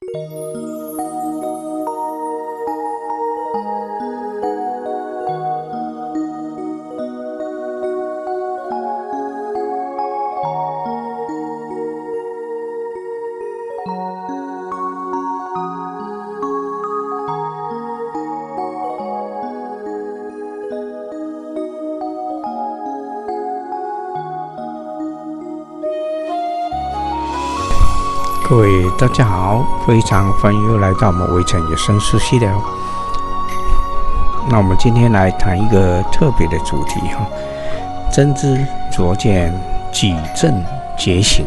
各位大家好，非常欢迎又来到我们微尘有声书系列哦。那我们今天来谈一个特别的主题哈，真知灼见，己正觉醒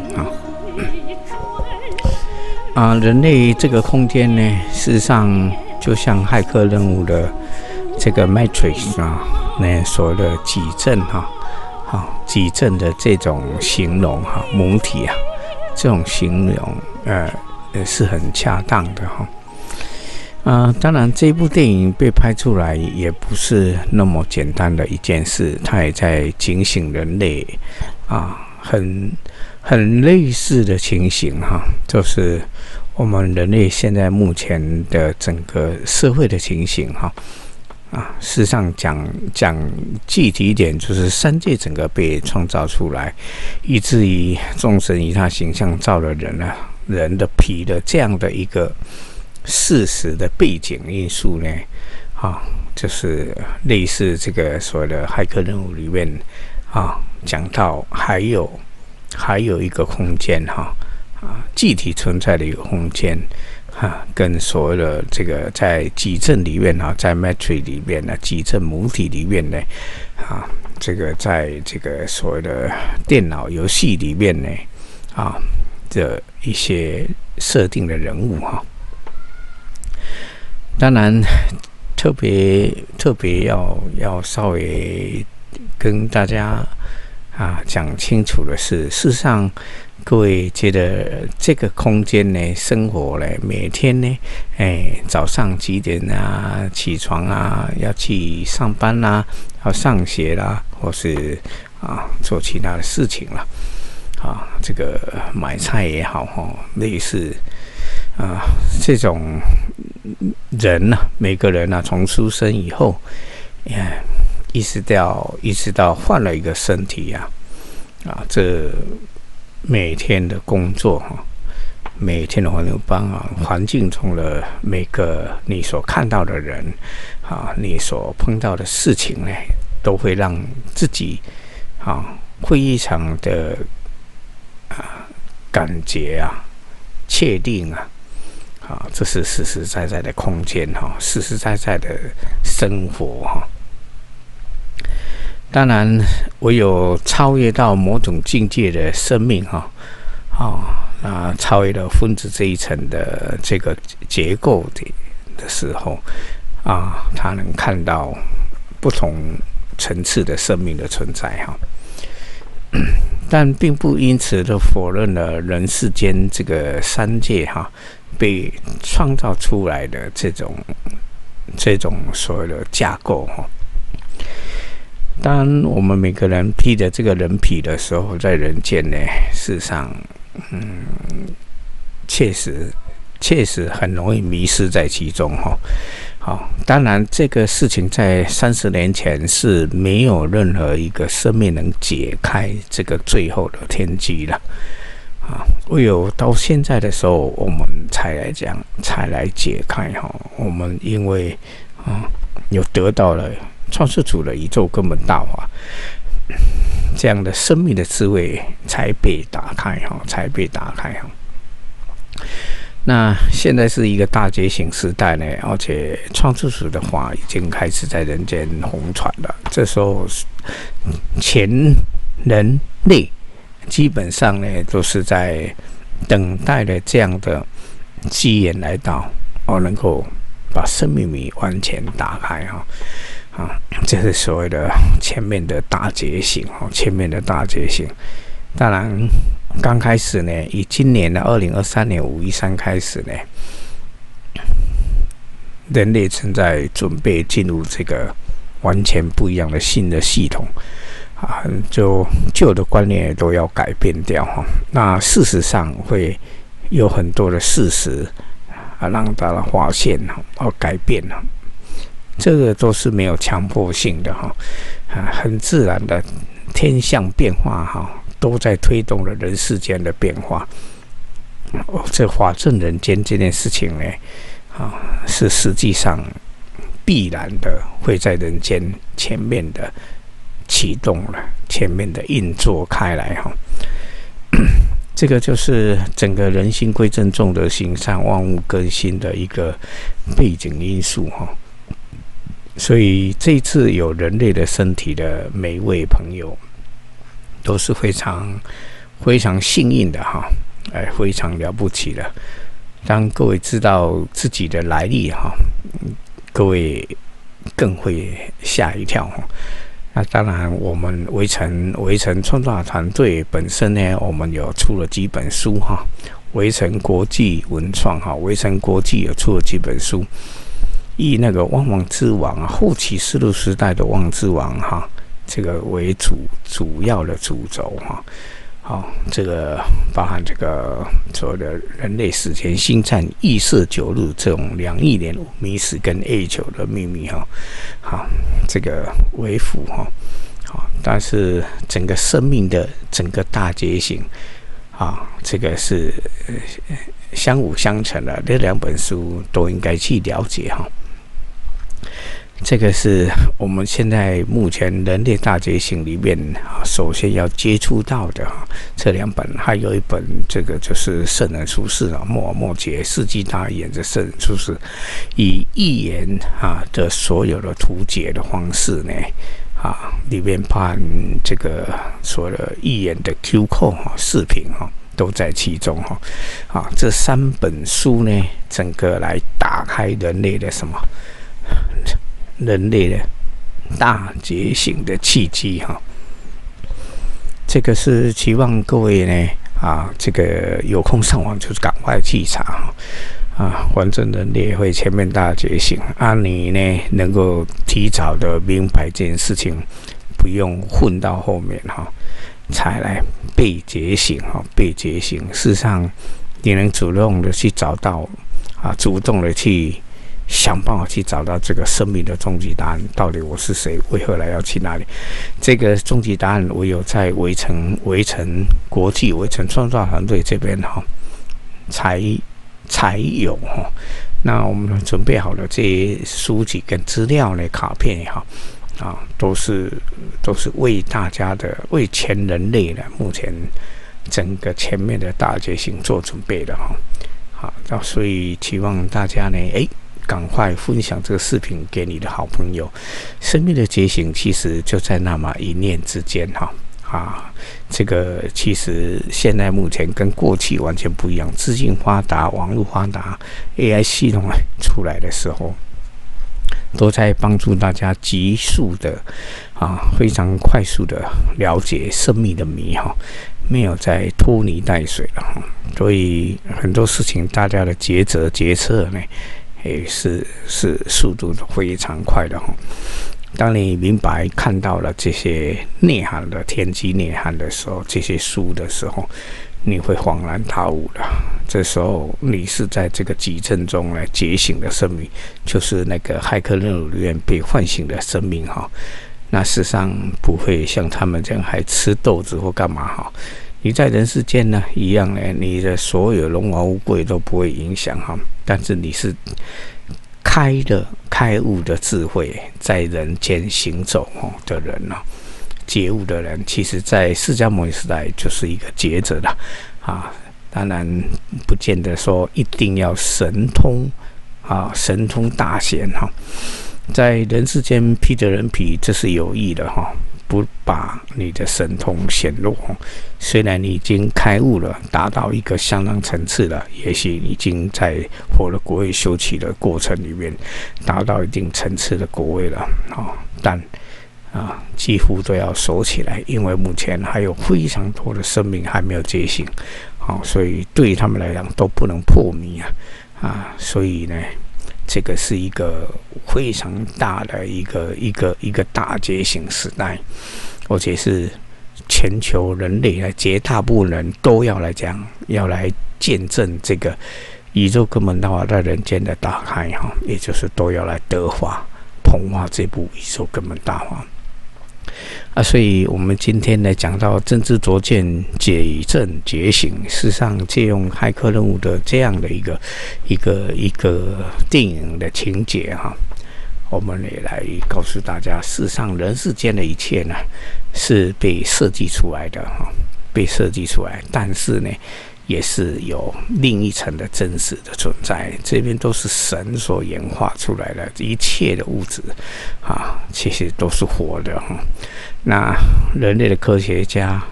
人类这个空间呢，事实上就像骇客任务的这个 Matrix 那所谓的己正己正的这种形容母体这种形容是很恰当的当然这部电影被拍出来也不是那么简单的一件事，它也在警醒人类很类似的情形就是我们人类现在目前的整个社会的情形事实上讲具体一点，就是三界整个被创造出来，以至于众神以他形象造了人的皮的这样的一个事实的背景因素呢，就是类似这个所谓的骇客任务里面讲到还有一个空间具体存在的一个空间。跟所谓的这个在己正里面在 Matrix 里面己正母体里面呢这个在这个所谓的电脑游戏里面呢的一些设定的人物当然特别要稍微跟大家讲清楚的是，事实上各位觉得这个空间呢，生活呢，每天呢，早上几点起床要去上班要上学或是做其他的事情这个买菜也好类似这种人每个人从出生以后一直到换了一个身体这每天的工作每天的环境中的每个你所看到的人你所碰到的事情呢，都会让自己非常的感觉确定这是实实在在的空间实实在在的生活当然唯有超越到某种境界的生命超越了分子这一层的这个结构的时候他能看到不同层次的生命的存在但并不因此就否认了人世间这个三界被创造出来的这种所谓的架构当我们每个人披着这个人皮的时候，在人间呢，事实上确实很容易迷失在其中当然这个事情在30年前是没有任何一个生命能解开这个最后的天机了唯有到现在的时候，我们才来解开我们因为有得到了创世主的宇宙根本大法，这样的生命的智慧才被打开那现在是一个大觉醒时代呢，而且创世主的话已经开始在人间红传了。这时候全人类基本上呢都是在等待的这样的机缘来到能够把生命谜完全打开这是所谓的前面的大觉醒当然刚开始呢，以今年的2023年513开始呢，人类正在准备进入这个完全不一样的新的系统就旧的观念都要改变掉那事实上会有很多的事实让大家发现改变这个都是没有强迫性的很自然的天象变化都在推动了人世间的变化。这法正人间这件事情呢，是实际上必然的会在人间前面的启动了，前面的运作开来这个就是整个人心归正，众德行善，万物更新的一个背景因素所以这一次有人类的身体的每一位朋友都是非常非常幸运的非常了不起的。当各位知道自己的来历各位更会吓一跳那当然，我们围城创作团队本身呢，我们有出了几本书围城国际文创围城国际有出了几本书，以那个汪王之王后启示录时代的汪之王这个为主要的主轴这个包含这个所谓的人类史前星战异色九日这种2亿年迷史跟 A9 的秘密这个为辅但是整个生命的整个大觉醒这个是相辅相成的，这2本书都应该去了解这个是我们现在目前人类大觉醒里面首先要接触到的这2本，还有一本这个就是圣人出世莫尔默结世纪大言的圣人出世，以预言的所有的图解的方式呢里面包含这个所有的预言的 Q 扣视频都在其中这3本书呢，整个来打开人类的什么？人类的大觉醒的契机这个是期望各位呢这个有空上网就赶快去查反正人类会全面大觉醒你呢能够提早的明白这件事情，不用混到后面才来被觉醒被觉醒。事实上，你能主动的去找到主动的去想办法去找到这个生命的终极答案，到底我是谁，为何来要去哪里？这个终极答案唯有在围城国际围城创造团队这边才有那我们准备好了这些书籍跟资料呢，卡片也好都是为大家的，为全人类的目前整个前面的大觉醒做准备的所以期望大家呢赶快分享这个视频给你的好朋友。生命的觉醒其实就在那么一念之间这个其实现在目前跟过去完全不一样，资讯发达，网络发达 ，AI 系统出来的时候，都在帮助大家急速的非常快速的了解生命的谜没有再拖泥带水了所以很多事情大家的抉策呢是速度非常快的当你明白看到了这些内涵的天机内涵的时候，这些书的时候，你会恍然大悟了。这时候你是在这个集证中来觉醒的生命，就是那个骇客任务里面被唤醒的生命那事实上不会像他们这样还吃豆子或干嘛你在人世间呢一样呢，你的所有荣华富贵都不会影响但是你是开悟的智慧在人间行走的人觉悟的人，其实在释迦牟尼时代就是一个觉者的当然不见得说一定要神通神通大显在人世间披着人皮，这是有意的不把你的神通显露虽然你已经开悟了，达到一个相当层次了，也许已经在佛的果位修起的过程里面达到一定层次的果位了但几乎都要收起来，因为目前还有非常多的生命还没有觉醒所以对他们来讲都不能破迷所以呢这个是一个非常大的一个大觉醒时代，而且是全球人类绝大部分人都要来见证这个宇宙根本大法在人间的打开哈，也就是都要来德化、同化这部宇宙根本大法所以我们今天来讲到真知灼见、解证觉醒，事实上借用骇客任务的这样的一个电影的情节哈，我们也来告诉大家，事实上人世间的一切呢是被设计出来的哈，被设计出来，但是呢也是有另一层的真实的存在，这边都是神所演化出来的一切的物质其实都是活的那人类的科学家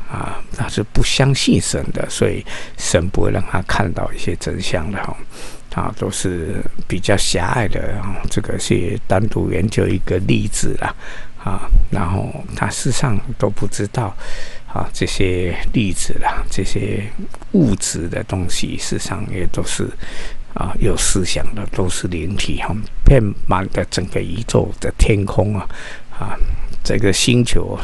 他是不相信神的，所以神不会让他看到一些真相的都是比较狭隘的这个是单独研究一个例子啦然后他事实上都不知道这些粒子啦，这些物质的东西，事实上也都是有思想的，都是灵体遍满的整个宇宙的天空这个星球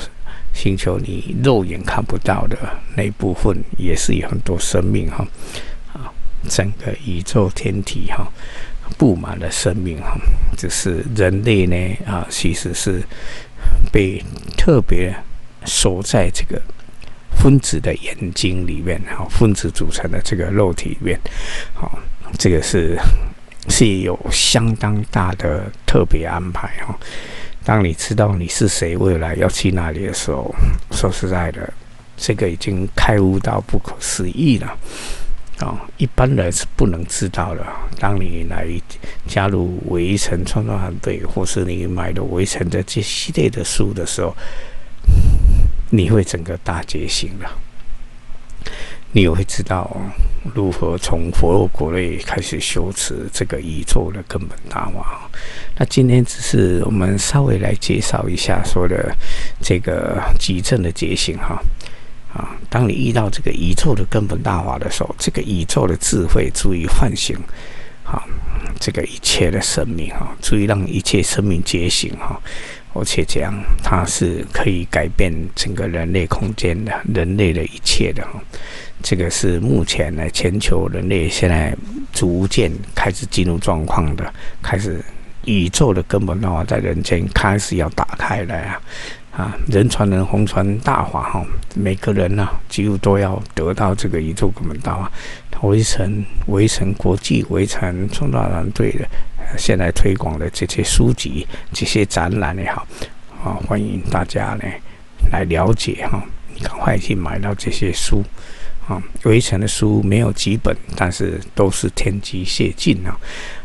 你肉眼看不到的那一部分，也是有很多生命整个宇宙天体布满了生命只是人类呢其实是被特别守在这个分子的眼睛里面分子组成的这个肉体里面这个是有相当大的特别安排当你知道你是谁，未来要去哪里的时候，说实在的，这个已经开悟到不可思议了一般人是不能知道的。当你来加入微尘创造团队，或是你买了微尘的这系列的书的时候，你会整个大觉醒了。你也会知道如何从佛罗国内开始修持这个宇宙的根本大法。那今天只是我们稍微来介绍一下说的这个极正的觉醒当你遇到这个宇宙的根本大法的时候，这个宇宙的智慧足以唤醒这个一切的生命足以让一切生命觉醒而且这样它是可以改变整个人类空间的，人类的一切的这个是目前呢全球人类现在逐渐开始进入状况的，开始宇宙的根本大法在人间开始要打开来人传人，红传大法每个人几乎都要得到这个宇宙根本大法。微尘国际微尘创造团队的现在推广的这些书籍、这些展览也好欢迎大家呢来了解你赶快去买到这些书微尘的书没有几本，但是都是天机谢尽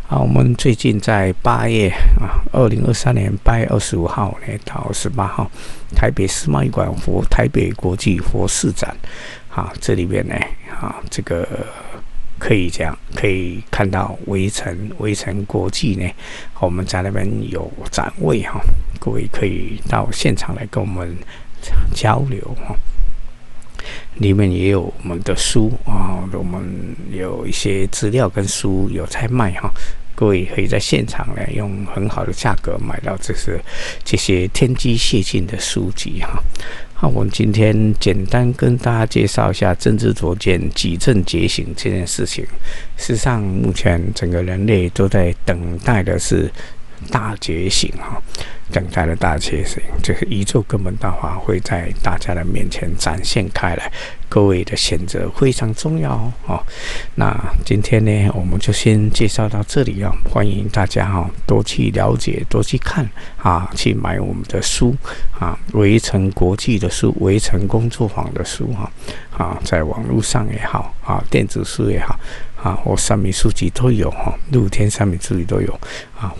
我们最近在8月2023年8月25号到28号，台北世贸馆台北国际佛事展这里边呢这个可以讲可以看到微尘国际呢我们在那边有展位各位可以到现场来跟我们交流里面也有我们的书我们有一些资料跟书有在卖各位可以在现场呢用很好的价格买到这些天机谢尽的书籍我们今天简单跟大家介绍一下真知灼见、极正觉醒这件事情。事实上，目前整个人类都在等待的是大觉醒等待的大觉醒，这个宇宙根本大法会在大家的面前展现开来。各位的选择非常重要那今天呢，我们就先介绍到这里欢迎大家多去了解、多去看去买我们的书微尘国际的书、微尘工作坊的书在网络上也好电子书也好或三民书籍都有露天三民书籍都有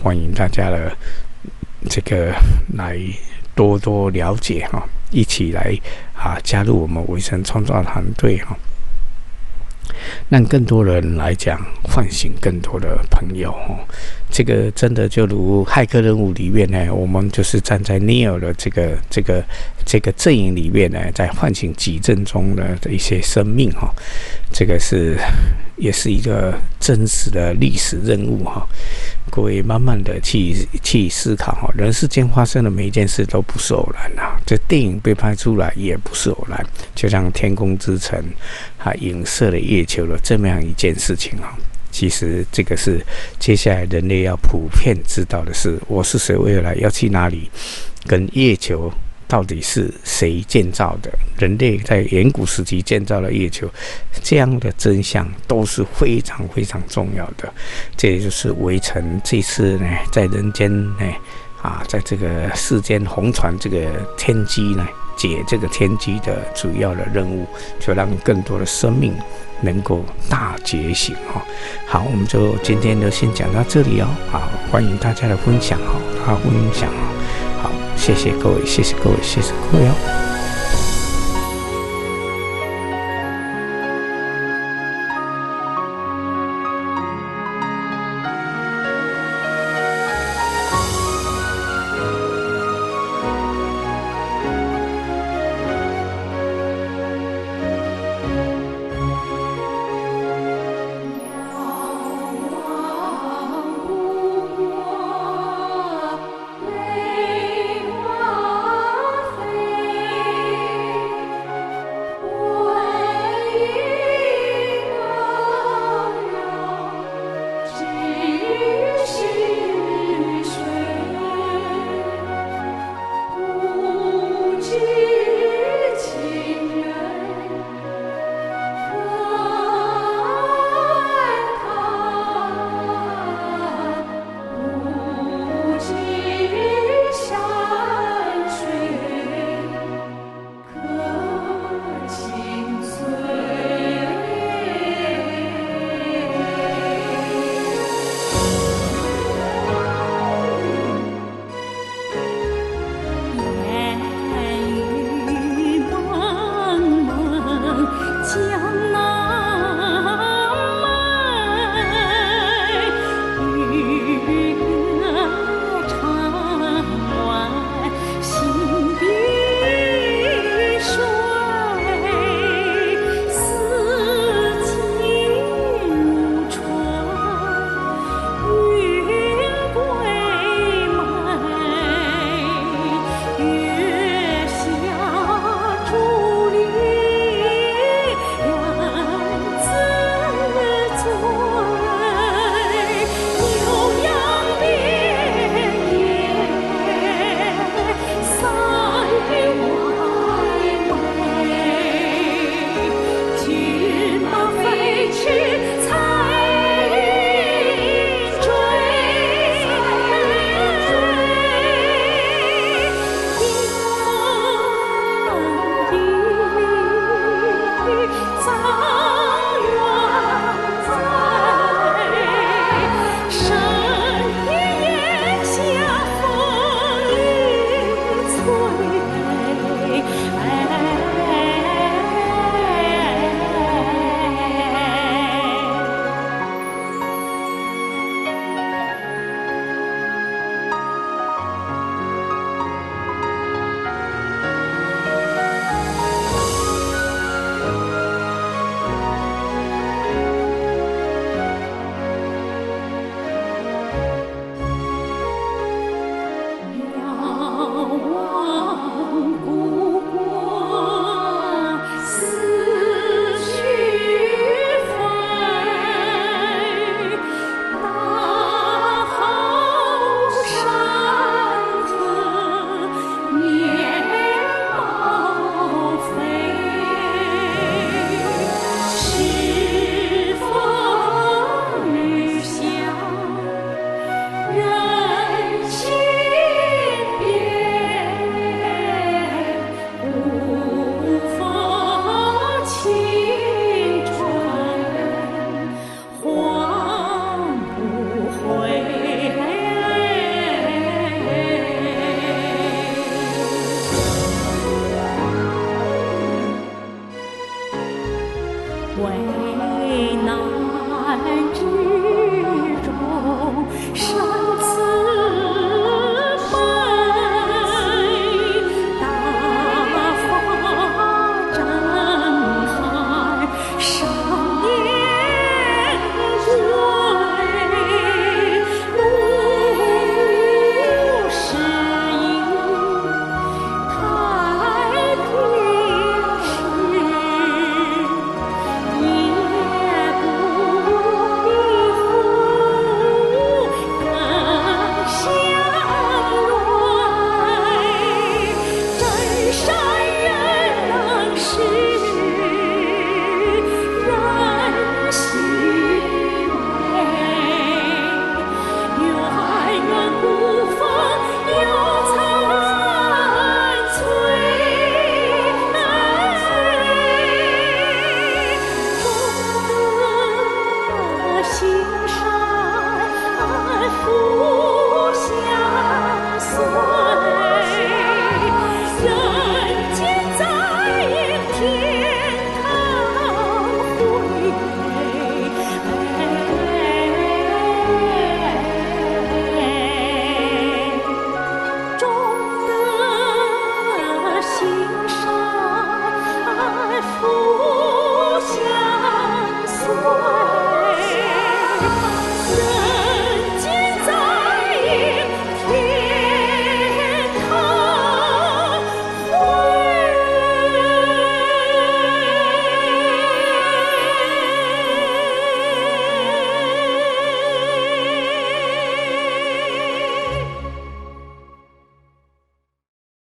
欢迎大家的这个来多多了解一起来加入我们微尘创造团队让更多人来讲，唤醒更多的朋友这个真的就如骇客任务里面呢，我们就是站在尼尔的这个阵营里面呢，在唤醒极正中的一些生命这个也是一个真实的历史任务各位慢慢的去思考人世间发生的每一件事都不是偶然这电影被拍出来也不是偶然，就像天空之城影射了月球的这么样一件事情其实这个是接下来人类要普遍知道的是，我是谁，未来要去哪里，跟月球到底是谁建造的？人类在远古时期建造了月球，这样的真相都是非常非常重要的。这也就是围城这次呢，在人间呢，在这个世间红传这个天机呢，解这个天机的主要的任务，就让更多的生命能够大觉醒哈。好，我们就今天就先讲到这里哦。好，欢迎大家的分享哈，分享哈。好，谢谢各位，谢谢各位，谢谢各位哦。为难之中，生死。